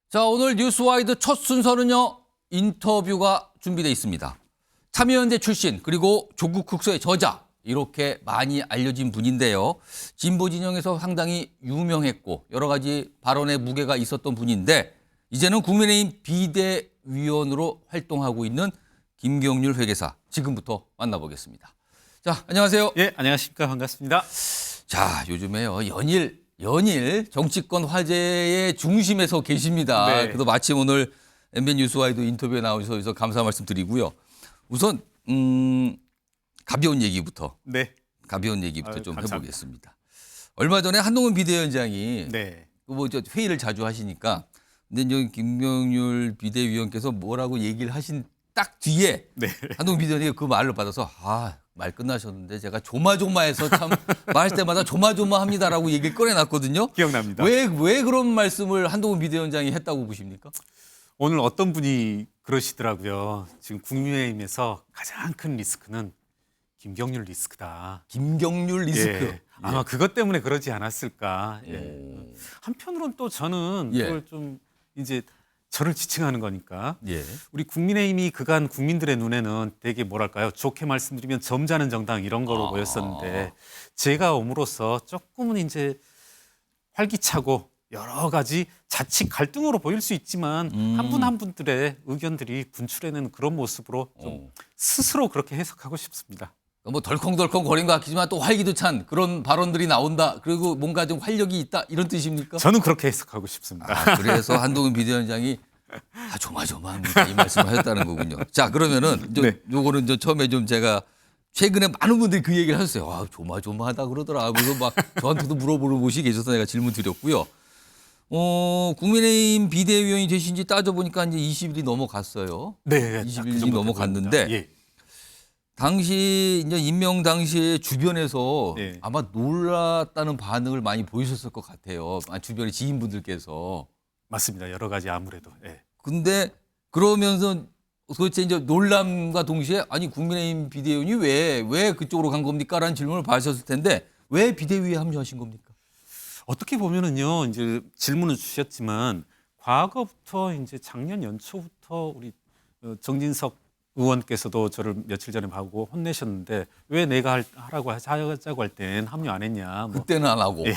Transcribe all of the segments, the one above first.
자, 오늘 뉴스와이드 첫 순서는요, 인터뷰가 준비되어 있습니다. 참여연대 출신, 그리고 조국 국서의 저자, 이렇게 많이 알려진 분인데요. 진보 진영에서 상당히 유명했고 여러 가지 발언에 무게가 있었던 분인데 이제는 국민의힘 비대위원으로 활동하고 있는 김경률 회계사, 지금부터 만나보겠습니다. 자, 안녕하세요. 예, 안녕하십니까. 반갑습니다. 자, 요즘에요, 연일 정치권 화제의 중심에서 계십니다. 네. 그래도 마침 오늘 MBN 뉴스와이드 인터뷰에 나오셔서 감사 말씀 드리고요. 우선 가벼운 얘기부터 네. 좀 감사합니다. 해보겠습니다. 얼마 전에 한동훈 비대위원장이 네. 회의를 자주 하시니까 근데 이제 김경률 비대위원께서 뭐라고 얘기를 하신 딱 뒤에 네. 한동훈 비대위원이 그 말을 받아서 말 끝나셨는데 제가 조마조마해서 참 말할 때마다 조마조마합니다라고 얘기를 꺼내놨거든요. 기억납니다. 왜 그런 말씀을 한동훈 비대위원장이 했다고 보십니까? 오늘 어떤 분이 그러시더라고요. 지금 국민의힘에서 가장 큰 리스크는 김경률 리스크다. 김경률 리스크. 예. 아마 그것 때문에 그러지 않았을까. 예. 한편으로는 또 저는 예. 그걸 좀 이제 저를 지칭하는 거니까. 예. 우리 국민의힘이 그간 국민들의 눈에는 되게 뭐랄까요, 좋게 말씀드리면 점잖은 정당 이런 거로 보였었는데 제가 옴으로써 조금은 이제 활기차고 여러 가지 자칫 갈등으로 보일 수 있지만 한 분 한 분들의 의견들이 분출해내는 그런 모습으로 좀 스스로 그렇게 해석하고 싶습니다. 뭐 덜컹덜컹 거린 것 같지만 또 활기도 찬 그런 발언들이 나온다. 그리고 뭔가 좀 활력이 있다. 이런 뜻입니까? 저는 그렇게 해석하고 싶습니다. 그래서 한동훈 비대위원장이 조마조마합니다. 이 말씀을 하셨다는 거군요. 자, 그러면은 네. 요거는 처음에 좀 제가 최근에 많은 분들이 그 얘기를 하셨어요. 조마조마하다 그러더라. 그래서 막 저한테도 물어보는 곳이 계셔서 내가 질문 드렸고요. 국민의힘 비대위원이 되신 지 따져보니까 이제 20일이 넘어갔어요. 네, 20일이 넘어갔는데 예. 당시 이제 임명 당시에 주변에서 네. 아마 놀랐다는 반응을 많이 보이셨을 것 같아요. 주변의 지인분들께서. 맞습니다. 여러 가지 아무래도. 예. 근데 그러면서 도대체 이제 놀람과 동시에 아니 국민의힘 비대위원이 왜 그쪽으로 간 겁니까라는 질문을 받으셨을 텐데 왜 비대위에 합류하신 겁니까? 어떻게 보면은요, 이제 질문을 주셨지만 과거부터 이제 작년 연초부터 우리 정진석 의원께서도 저를 며칠 전에 보고 혼내셨는데 왜 내가 하라고 하자고 할 땐 합류 안 했냐. 뭐 그때는 안 하고. 예.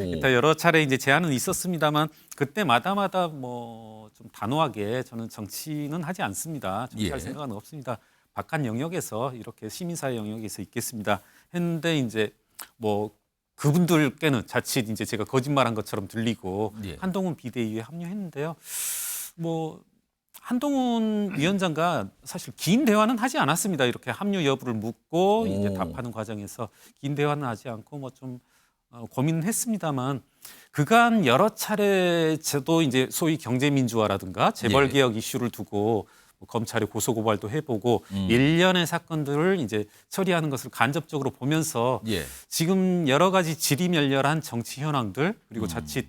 일단 여러 차례 이제 제안은 있었습니다만 그때마다마다 뭐 좀 단호하게 저는 정치는 하지 않습니다. 정치할 예. 생각은 없습니다. 바깥 영역에서 이렇게 시민사회 영역에서 있겠습니다. 했는데 이제 뭐 그분들께는 자칫 이제 제가 거짓말한 것처럼 들리고 예. 한동훈 비대위에 합류했는데요. 뭐 한동훈 위원장과 사실 긴 대화는 하지 않았습니다. 이렇게 합류 여부를 묻고 이제 답하는 과정에서 긴 대화는 하지 않고 뭐 좀 고민은 했습니다만 그간 여러 차례 저도 이제 소위 경제민주화라든가 재벌개혁 이슈를 두고 뭐 검찰에 고소고발도 해보고 일련의 사건들을 이제 처리하는 것을 간접적으로 보면서 예. 지금 여러 가지 지리멸렬한 정치 현황들 그리고 자칫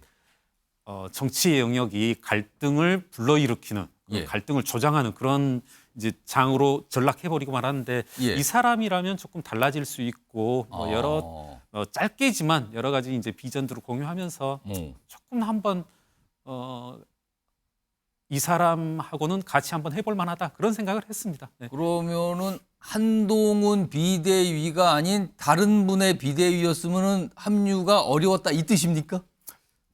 정치의 영역이 갈등을 불러일으키는 예. 갈등을 조장하는 그런 이제 장으로 전락해버리고 말았는데 예. 이 사람이라면 조금 달라질 수 있고 뭐 여러 짧게지만 여러 가지 이제 비전들을 공유하면서 조금 한번 이 사람하고는 같이 한번 해볼 만하다 그런 생각을 했습니다. 네. 그러면은 한동훈 비대위가 아닌 다른 분의 비대위였으면은 합류가 어려웠다 이 뜻입니까?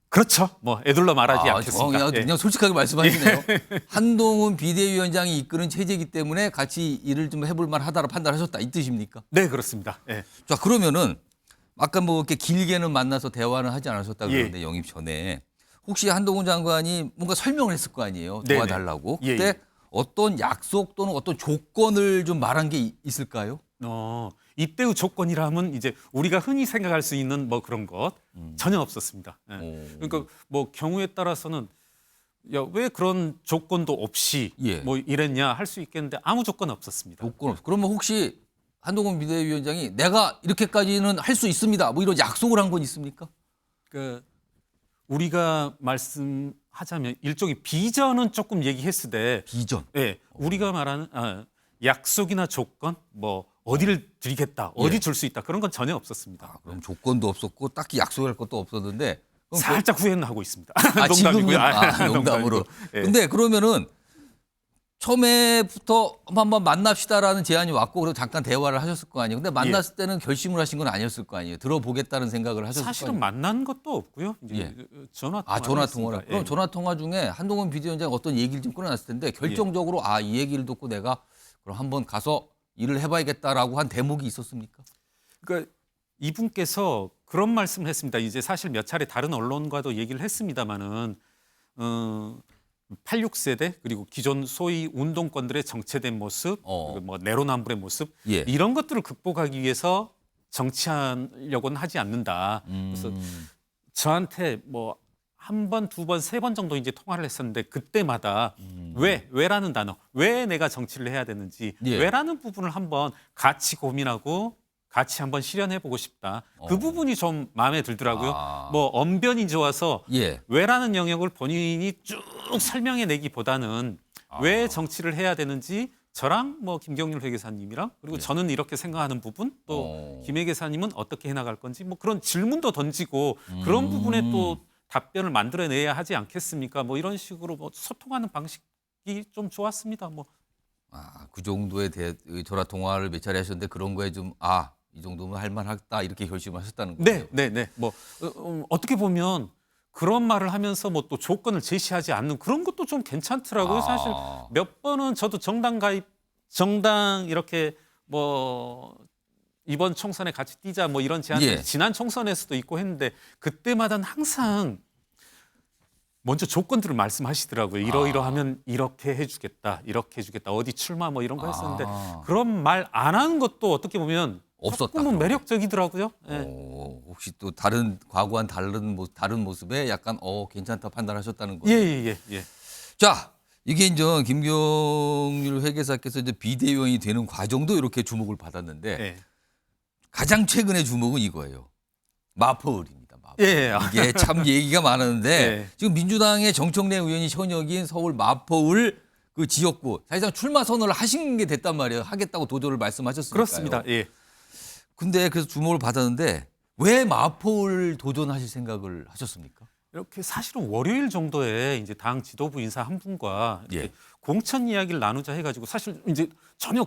그렇죠. 뭐 애둘러 말하지 않겠습니다. 그냥 솔직하게 말씀하시네요. 한동훈 비대위원장이 이끄는 체제이기 때문에 같이 일을 좀 해볼 만하다라 판단하셨다 이 뜻입니까? 네, 그렇습니다. 예. 자, 그러면은 아까 뭐 이렇게 길게는 만나서 대화는 하지 않으셨다 그러는데 예. 영입 전에 혹시 한동훈 장관이 뭔가 설명을 했을 거 아니에요? 네네. 도와달라고. 예, 그때 예. 어떤 약속 또는 어떤 조건을 좀 말한 게 있을까요? 입대의 조건이라면 이제 우리가 흔히 생각할 수 있는 뭐 그런 것 전혀 없었습니다. 예. 그러니까 뭐 경우에 따라서는 야, 왜 그런 조건도 없이 예. 뭐 이랬냐 할 수 있겠는데 아무 조건 없었습니다. 조건 없어. 그러면 혹시 한동훈 비대위원장이 내가 이렇게까지는 할 수 있습니다. 뭐 이런 약속을 한 건 있습니까? 그 우리가 말씀하자면 일종의 비전은 조금 얘기했을 때 비전. 예, 우리가 말하는 약속이나 조건 뭐 어디를 드리겠다, 어디 예. 줄 수 있다 그런 건 전혀 없었습니다. 그럼 조건도 없었고 딱히 약속할 것도 없었는데 살짝 후회는 하고 있습니다. 아, 지금요? 아, 농담이고. 농담으로. 예. 근데 그러면은 처음에부터 한번 만납시다라는 제안이 왔고 그래서 잠깐 대화를 하셨을 거 아니에요. 근데 만났을 때는 결심을 하신 건 아니었을 거 아니에요. 들어보겠다는 생각을 하셨을 거 사실은 아니에요. 만난 것도 없고요. 이제 예. 전화 아, 전화 통화를. 했습니다. 그럼 예. 전화 통화 중에 한동훈 비대위원장이 어떤 얘기를 좀 꺼내놨을 텐데 결정적으로 아, 이 얘기를 듣고 내가 그럼 한번 가서 일을 해봐야겠다라고 한 대목이 있었습니까? 그러니까 이분께서 그런 말씀을 했습니다. 이제 사실 몇 차례 다른 언론과도 얘기를 했습니다마는 86세대 그리고 기존 소위 운동권들의 정체된 모습, 그리고 뭐 내로남불의 모습 예. 이런 것들을 극복하기 위해서 정치하려고는 하지 않는다. 그래서 저한테 뭐 한 번, 두 번, 세 번 정도 이제 통화를 했었는데 그때마다 왜라는 단어, 왜 내가 정치를 해야 되는지, 예. 왜라는 부분을 한번 같이 고민하고 같이 한번 실현해보고 싶다. 그 부분이 좀 마음에 들더라고요. 아. 뭐 언변이 좋아서 예. 왜라는 영역을 본인이 쭉 설명해내기보다는 왜 정치를 해야 되는지 저랑 뭐 김경률 회계사님이랑 그리고 저는 이렇게 생각하는 부분 또 김 회계사님은 어떻게 해나갈 건지 뭐 그런 질문도 던지고 그런 부분에 또 답변을 만들어내야 하지 않겠습니까? 뭐 이런 식으로 뭐 소통하는 방식이 좀 좋았습니다. 뭐 아, 그 정도의 전화 통화를 몇 차례 하셨는데 그런 거에 좀 이 정도면 할 만하다 이렇게 결심을 하셨다는 거예요. 네. 뭐 어떻게 보면 그런 말을 하면서 뭐 또 조건을 제시하지 않는 그런 것도 좀 괜찮더라고요. 사실 몇 번은 저도 정당 이렇게 뭐 이번 총선에 같이 뛰자 뭐 이런 제안을 예. 지난 총선에서도 있고 했는데 그때마다는 항상 먼저 조건들을 말씀하시더라고요. 이러이러하면 이렇게 해주겠다, 이렇게 해주겠다, 어디 출마 뭐 이런 거 했었는데 그런 말 안 하는 것도 어떻게 보면 없었다, 조금은 그런 게. 매력적이더라고요. 예. 혹시 또 과거와는 다른 모습에 약간 괜찮다 판단하셨다는 거예요. 예. 자, 이게 이제 김경률 회계사께서 이제 비대위원이 되는 과정도 이렇게 주목을 받았는데 예. 가장 최근의 주목은 이거예요. 마포을입니다. 마포을. 예. 이게 참 얘기가 많았는데 예. 지금 민주당의 정청래 의원이 현역인 서울 마포을 그 지역구 사실상 출마 선언을 하신 게 됐단 말이에요. 하겠다고 도저를 말씀하셨으니까요. 그렇습니다. 예. 근데 그래서 주목을 받았는데 왜 마포을 도전하실 생각을 하셨습니까? 이렇게 사실은 월요일 정도에 이제 당 지도부 인사 한 분과 이렇게 예. 공천 이야기를 나누자 해가지고 사실 이제 전혀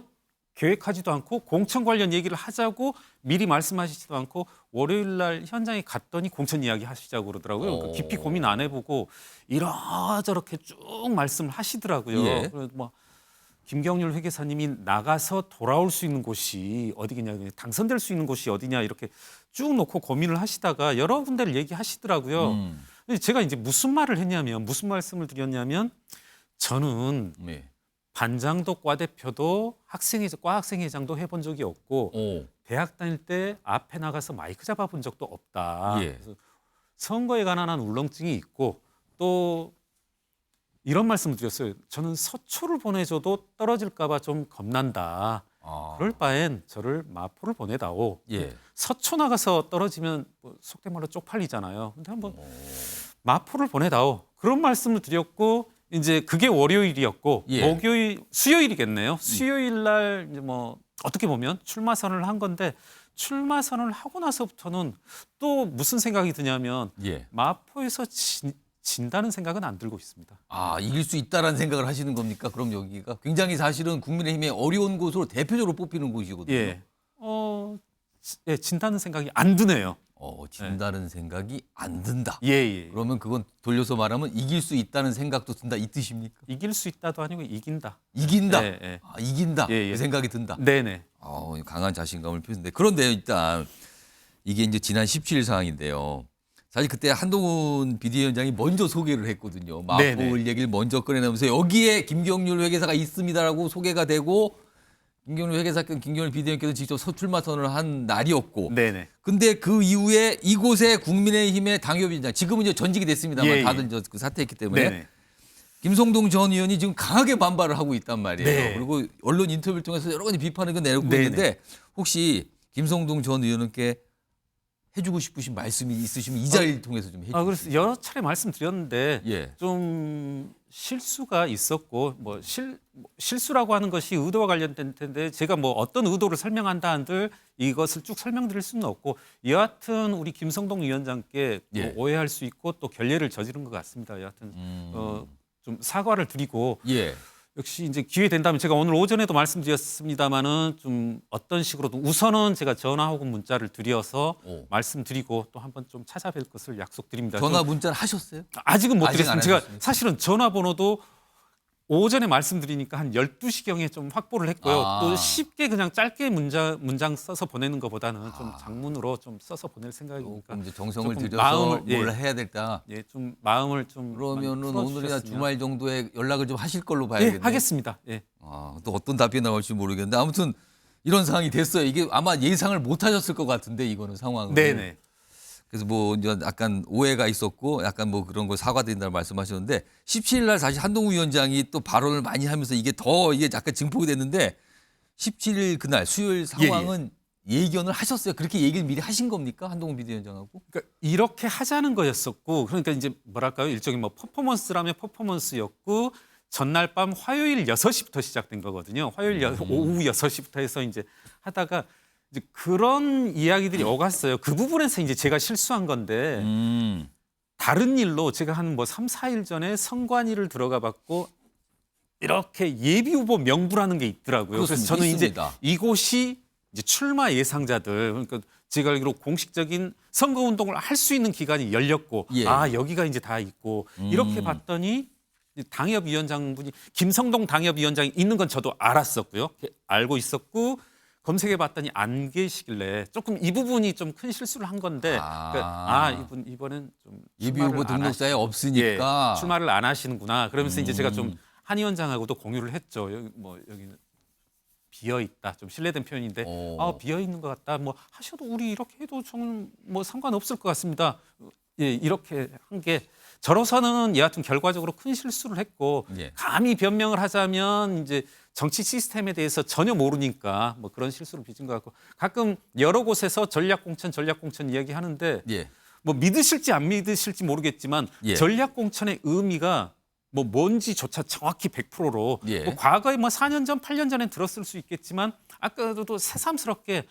계획하지도 않고 공천 관련 얘기를 하자고 미리 말씀하시지도 않고 월요일 날 현장에 갔더니 공천 이야기 하시자고 그러더라고요. 그러니까 깊이 고민 안 해보고 이러저렇게 쭉 말씀을 하시더라고요. 예. 그래서 뭐 김경률 회계사님이 나가서 돌아올 수 있는 곳이 어디겠냐, 당선될 수 있는 곳이 어디냐 이렇게 쭉 놓고 고민을 하시다가 여러 군데를 얘기하시더라고요. 근데 제가 이제 무슨 말씀을 드렸냐면 저는 네. 반장도 과대표도 과학생회장도 해본 적이 없고 대학 다닐 때 앞에 나가서 마이크 잡아본 적도 없다. 예. 그래서 선거에 관한 한 울렁증이 있고 또 이런 말씀을 드렸어요. 저는 서초를 보내줘도 떨어질까 봐 좀 겁난다. 그럴 바엔 저를 마포를 보내다오. 예. 서초 나가서 떨어지면 뭐 속된 말로 쪽팔리잖아요. 근데 한번 마포를 보내다오. 그런 말씀을 드렸고 이제 그게 월요일이었고 예. 수요일이겠네요. 수요일 날 이제 뭐 어떻게 보면 출마 선언을 한 건데 출마 선언을 하고 나서부터는 또 무슨 생각이 드냐면 예. 마포에서 진다는 생각은 안 들고 있습니다. 이길 수 있다라는 생각을 하시는 겁니까? 그럼 여기가 굉장히 사실은 국민의힘의 어려운 곳으로 대표적으로 뽑히는 곳이거든요. 예. 진다는 생각이 안 드네요. 진다는 생각이 안 든다. 예. 그러면 그건 돌려서 말하면 이길 수 있다는 생각도 든다 이 뜻입니까? 이길 수 있다도 아니고 이긴다. 이긴다. 예. 이긴다. 예. 그 생각이 든다. 네네. 강한 자신감을 표현했는데 그런데 일단 이게 이제 지난 17일 상황인데요. 사실 그때 한동훈 비대위원장이 먼저 소개를 했거든요. 마포을 얘기를 먼저 꺼내면서 여기에 김경률 회계사가 있습니다라고 소개가 되고 김경률 회계사께서 김경률 비대위원께서 직접 서출마 선언을 한 날이었고 네네. 근데 그 이후에 이곳에 국민의힘의 당협위원장 지금은 이제 전직이 됐습니다만 예. 다들 그 사퇴했기 때문에 네네. 김성동 전 의원이 지금 강하게 반발을 하고 있단 말이에요. 네. 그리고 언론 인터뷰를 통해서 여러 가지 비판을 내놓고 네네. 있는데 혹시 김성동 전 의원께 해주고 싶으신 말씀이 있으시면 이 자리를 통해서 좀 해주세요. 그래서 여러 차례 말씀드렸는데 예. 좀 실수가 있었고 실수라고 하는 것이 의도와 관련된 텐데 제가 뭐 어떤 의도를 설명한다 한들 이것을 쭉 설명드릴 수는 없고 여하튼 우리 김성동 위원장께 예. 뭐 오해할 수 있고 또 결례를 저지른 것 같습니다. 여하튼 좀 사과를 드리고 예. 역시 이제 기회 된다면 제가 오늘 오전에도 말씀드렸습니다마는 좀 어떤 식으로도 우선은 제가 전화 혹은 문자를 드려서 말씀드리고 또 한번 좀 찾아뵐 것을 약속드립니다. 전화 문자를 하셨어요? 아직은 못 아직 안 드렸습니다. 제가 하셨습니까? 사실은 전화번호도 오전에 말씀드리니까 한 12시경에 좀 확보를 했고요. 아. 또 쉽게 그냥 짧게 문장 써서 보내는 것보다는 좀 장문으로 좀 써서 보낼 생각이니까 조금 이제 정성을 조금 들여서 마음을, 뭘 예. 해야 될까? 예, 좀 마음을 좀 그러면은 많이 오늘이나 풀어주셨으면. 주말 정도에 연락을 좀 하실 걸로 예, 봐야겠네요. 하겠습니다. 예. 또 어떤 답변이 나올지 모르겠는데 아무튼 이런 상황이 됐어요. 이게 아마 예상을 못 하셨을 것 같은데 이거는 상황을. 네네. 그래서 뭐 이제 약간 오해가 있었고 약간 뭐 그런 거 사과드린다는 말씀하셨는데 17일 날 사실 한동훈 위원장이 또 발언을 많이 하면서 이게 약간 증폭이 됐는데 17일 그날 수요일 상황은 예견을 하셨어요. 그렇게 얘기를 미리 하신 겁니까? 한동훈 비대위원장하고? 그러니까 이렇게 하자는 거였었고 그러니까 이제 뭐랄까요? 일종의 뭐 퍼포먼스라면 퍼포먼스였고 전날 밤 화요일 6시부터 시작된 거거든요. 화요일 오후 6시부터 해서 이제 하다가 이제 그런 이야기들이 오갔어요. 그 부분에서 이제 제가 실수한 건데 다른 일로 제가 한 뭐 3, 4일 전에 선관위를 들어가 봤고 이렇게 예비 후보 명부라는 게 있더라고요. 그래서 그렇습니다. 저는 있습니다. 이제 이곳이 이제 출마 예상자들 그러니까 제가 알기로 공식적인 선거 운동을 할 수 있는 기간이 열렸고 예. 여기가 이제 다 있고 이렇게 봤더니 당협위원장분이 김성동 당협위원장이 있는 건 저도 알았었고요. 알고 있었고 검색해 봤더니 안 계시길래 조금 이 부분이 좀 큰 실수를 한 건데 그러니까 이번엔 좀 예비 출마를 후보 안 등록자에 하시- 없으니까. 예, 출마를 안 하시는구나. 그러면서 이제 제가 좀 한 위원장하고도 공유를 했죠. 여기는 비어 있다. 좀 실례된 표현인데 비어 있는 것 같다. 뭐 하셔도 우리 이렇게 해도 저는 뭐 상관없을 것 같습니다. 예, 이렇게 한 게 저로서는 여하튼 결과적으로 큰 실수를 했고 예. 감히 변명을 하자면 이제 정치 시스템에 대해서 전혀 모르니까 뭐 그런 실수를 빚은 것 같고 가끔 여러 곳에서 전략공천 이야기하는데 예. 뭐 믿으실지 안 믿으실지 모르겠지만 예. 전략공천의 의미가 뭐 뭔지조차 정확히 100%로 예. 뭐 과거에 뭐 4년 전, 8년 전에 들었을 수 있겠지만 아까도 새삼스럽게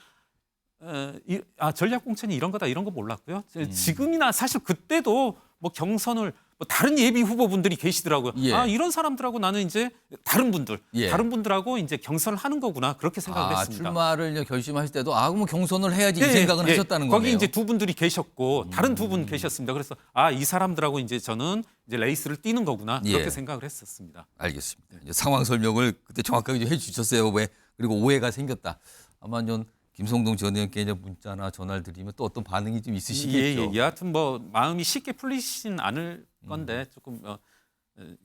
전략공천이 이런 거다 이런 거 몰랐고요. 지금이나 사실 그때도 뭐 경선을 뭐 다른 예비 후보분들이 계시더라고요. 예. 이런 사람들하고 나는 이제 다른 분들하고 이제 경선을 하는 거구나 그렇게 생각을 했습니다. 출마를 이제 결심하실 때도 그럼 경선을 해야지 이 생각은 하셨다는 거네요. 거기 이제 두 분들이 계셨고 다른 두 분 계셨습니다. 그래서 이 사람들하고 이제 저는 이제 레이스를 뛰는 거구나 그렇게 예. 생각을 했었습니다. 알겠습니다. 이제 상황 설명을 그때 정확하게 좀 해주셨어요. 왜 그리고 오해가 생겼다. 아마 좀 김성동 전 의원께 이제 문자나 전화를 드리면 또 어떤 반응이 좀 있으시겠죠. 여하튼 뭐 마음이 쉽게 풀리진 않을 건데 조금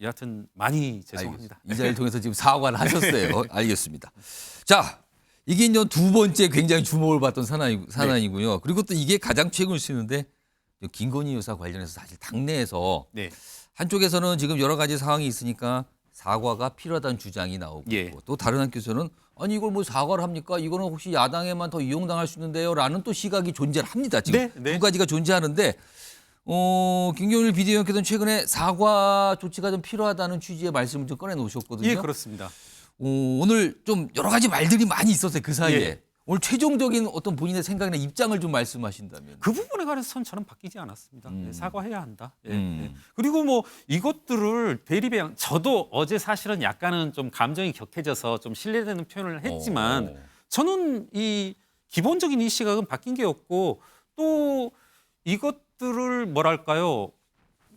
여하튼 많이 죄송합니다. 이 자리를 통해서 지금 사과를 하셨어요. 알겠습니다. 자, 이게 이제 두 번째 굉장히 주목을 받던 사안이고요. 그리고 또 이게 가장 최근을 쓰는데 김건희 여사 관련해서 사실 당내에서 네. 한쪽에서는 지금 여러 가지 상황이 있으니까 사과가 필요하다는 주장이 나오고 예. 또 다른 한께서는 아니 이걸 뭐 사과를 합니까? 이거는 혹시 야당에만 더 이용당할 수 있는데요라는 또 시각이 존재를 합니다. 지금 네. 두 가지가 존재하는데 김경률 비대위원께서는 최근에 사과 조치가 좀 필요하다는 취지의 말씀을 좀 꺼내 놓으셨거든요. 예, 그렇습니다. 오늘 좀 여러 가지 말들이 많이 있었어요. 그 사이에. 예. 오늘 최종적인 어떤 본인의 생각이나 입장을 좀 말씀하신다면. 그 부분에 관해서는 저는 바뀌지 않았습니다. 사과해야 한다. 예, 음. 예. 그리고 뭐 이것들을 대립에 저도 어제 사실은 약간은 좀 감정이 격해져서 좀 신뢰되는 표현을 했지만 저는 이 기본적인 이 시각은 바뀐 게 없고 또 이것들을 뭐랄까요?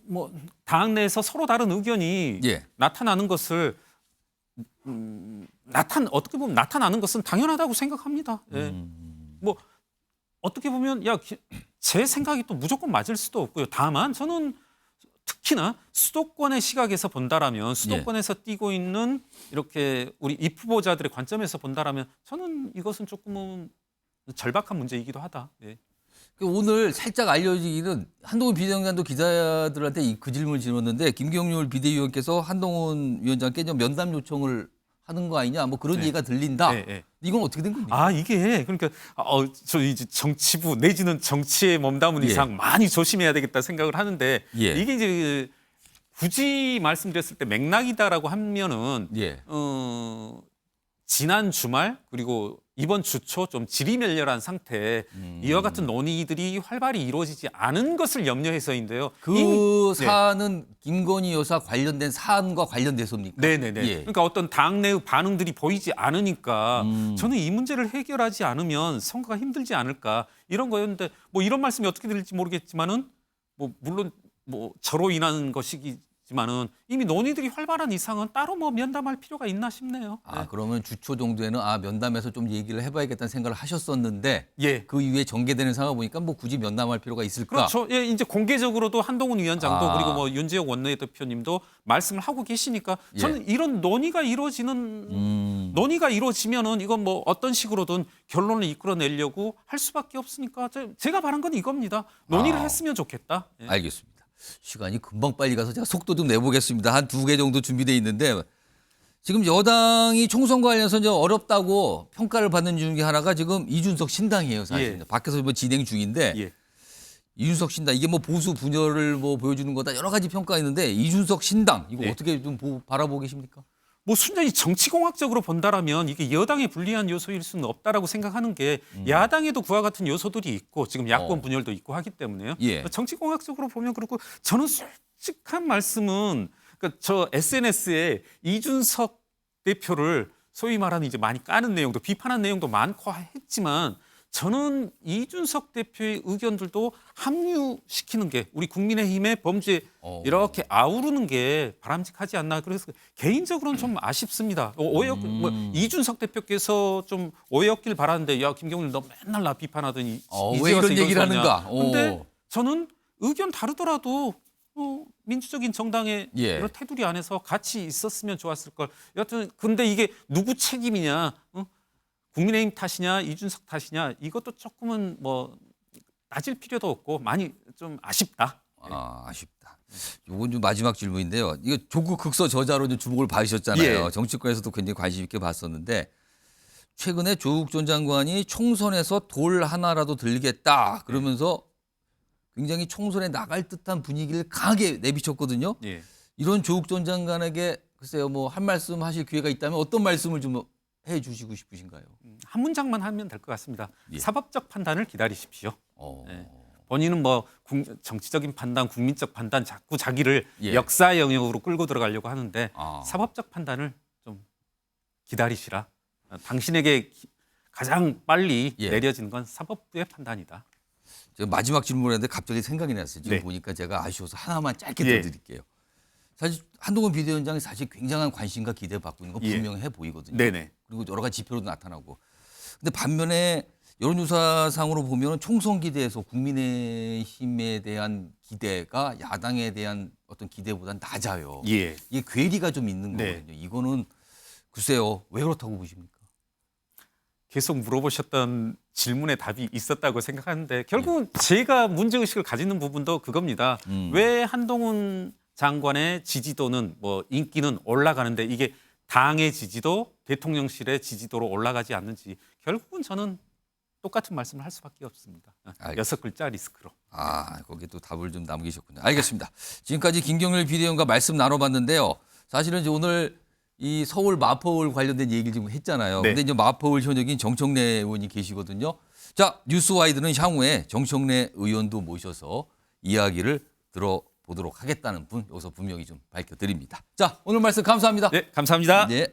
뭐 당 내에서 서로 다른 의견이 예. 나타나는 것을 어떻게 보면 나타나는 것은 당연하다고 생각합니다. 예. 뭐 어떻게 보면 제 생각이 또 무조건 맞을 수도 없고요. 다만 저는 특히나 수도권의 시각에서 본다라면 수도권에서 뛰고 있는 이렇게 우리 입 후보자들의 관점에서 본다라면 저는 이것은 조금은 절박한 문제이기도 하다. 예. 오늘 살짝 알려지기는 한동훈 비대위원장도 기자들한테 그 질문을 질문했는데 김경률 비대위원께서 한동훈 위원장께 좀 면담 요청을 하는 거 아니냐 뭐 그런 얘기가 들린다. 네, 네. 이건 어떻게 된 겁니까? 아, 이게 그러니까 저 이제 정치부 내지는 정치에 몸담은 예. 이상 많이 조심해야 되겠다 생각을 하는데 예. 이게 이제 굳이 말씀드렸을 때 맥락이다라고 하면은 예. 지난 주말 그리고 이번 주 초 좀 지리멸렬한 상태에 이와 같은 논의들이 활발히 이루어지지 않은 것을 염려해서인데요. 그 네. 사안은 김건희 여사 관련된 사안과 관련돼서입니까? 네네네. 예. 그러니까 어떤 당내의 반응들이 보이지 않으니까 저는 이 문제를 해결하지 않으면 선거가 힘들지 않을까 이런 거였는데 뭐 이런 말씀이 어떻게 들릴지 모르겠지만은 뭐 물론 뭐 저로 인한 것이지만은 이미 논의들이 활발한 이상은 따로 뭐 면담할 필요가 있나 싶네요. 아, 그러면 주초 정도에는 면담에서 좀 얘기를 해봐야겠다는 생각을 하셨었는데 예. 그 이후에 전개되는 상황을 보니까 뭐 굳이 면담할 필요가 있을까? 그렇죠. 예, 이제 공개적으로도 한동훈 위원장도 아. 그리고 뭐 윤지혁 원내대표님도 말씀을 하고 계시니까 저는 이런 논의가 이루어지는 논의가 이루어지면은 이건 뭐 어떤 식으로든 결론을 이끌어내려고 할 수밖에 없으니까 제가 바란 건 이겁니다. 논의를 했으면 좋겠다. 예. 알겠습니다. 시간이 금방 빨리 가서 제가 속도 좀 내보겠습니다. 한 2개 정도 준비돼 있는데 지금 여당이 총선 관련해서 이제 어렵다고 평가를 받는 중에 하나가 지금 이준석 신당이에요, 사실. 예. 밖에서 뭐 진행 중인데 예. 이준석 신당 이게 뭐 보수 분열을 뭐 보여주는 거다 여러 가지 평가가 있는데 이준석 신당 이거 예. 어떻게 좀 바라보고 계십니까? 뭐 순전히 정치공학적으로 본다라면 이게 여당에 불리한 요소일 수는 없다라고 생각하는 게 야당에도 그와 같은 요소들이 있고 지금 야권 분열도 있고 하기 때문에요. 예. 정치공학적으로 보면 그렇고 저는 솔직한 말씀은 그러니까 저 SNS에 이준석 대표를 소위 말하는 이제 많이 까는 내용도 비판한 내용도 많고 했지만 저는 이준석 대표의 의견들도 합류시키는 게 우리 국민의힘의 범죄에 이렇게 아우르는 게 바람직하지 않나. 그래서 개인적으로는 좀 아쉽습니다. 뭐 이준석 대표께서 좀 오해였길 바라는데 야 김경일 너 맨날 나 비판하더니 왜 이런 얘기를 하는가? 근데 저는 의견 다르더라도 민주적인 정당의 예. 이런 테두리 안에서 같이 있었으면 좋았을 걸. 여하튼 근데 이게 누구 책임이냐? 국민의힘 탓이냐 이준석 탓이냐 이것도 조금은 뭐 따질 필요도 없고 많이 좀 아쉽다. 아쉽다. 요건 좀 마지막 질문인데요. 이거 조국 극서 저자로 좀 주목을 받으셨잖아요. 예. 정치권에서도 굉장히 관심 있게 봤었는데 최근에 조국 전 장관이 총선에서 돌 하나라도 들겠다 그러면서 굉장히 총선에 나갈 듯한 분위기를 강하게 내비쳤거든요. 예. 이런 조국 전 장관에게 글쎄요 뭐 한 말씀 하실 기회가 있다면 어떤 말씀을 좀 해주시고 싶으신가요? 한 문장만 하면 될 것 같습니다. 예. 사법적 판단을 기다리십시오. 어. 네. 본인은 뭐 정치적인 판단, 국민적 판단 자꾸 자기를 예. 역사 영역으로 끌고 들어가려고 하는데 사법적 판단을 좀 기다리시라. 당신에게 가장 빨리 예. 내려지는 건 사법부의 판단이다. 제가 마지막 질문을 했는데 갑자기 생각이 났어요. 지금 네. 보니까 제가 아쉬워서 하나만 짧게 예. 더 드릴게요. 사실 한동훈 비대위원장이 사실 굉장한 관심과 기대를 받고 있는 거 예. 분명해 보이거든요. 네네. 그리고 여러 가지 지표로도 나타나고. 근데 반면에 여론조사상으로 보면 총선 기대에서 국민의힘에 대한 기대가 야당에 대한 어떤 기대보다는 낮아요. 예. 이게 괴리가 좀 있는 네. 거거든요. 이거는 글쎄요. 왜 그렇다고 보십니까? 계속 물어보셨던 질문에 답이 있었다고 생각하는데 결국은 제가 문제의식을 가지는 부분도 그겁니다. 왜 한동훈 장관의 지지도는 뭐 인기는 올라가는데 이게 당의 지지도, 대통령실의 지지도로 올라가지 않는지 결국은 저는 똑같은 말씀을 할 수밖에 없습니다. 알겠습니다. 6글자 리스크로. 거기에 또 답을 좀 남기셨군요. 알겠습니다. 지금까지 김경일 비대위원과 말씀 나눠봤는데요. 사실은 이제 오늘 이 서울 마포울 관련된 얘기를 지금 했잖아요. 네. 근데 이제 마포울 현역인 정청래 의원이 계시거든요. 자, 뉴스와이드는 향후에 정청래 의원도 모셔서 이야기를 들어보도록 하겠다는 분 여기서 분명히 좀 밝혀드립니다. 자, 오늘 말씀 감사합니다. 네, 감사합니다. 네.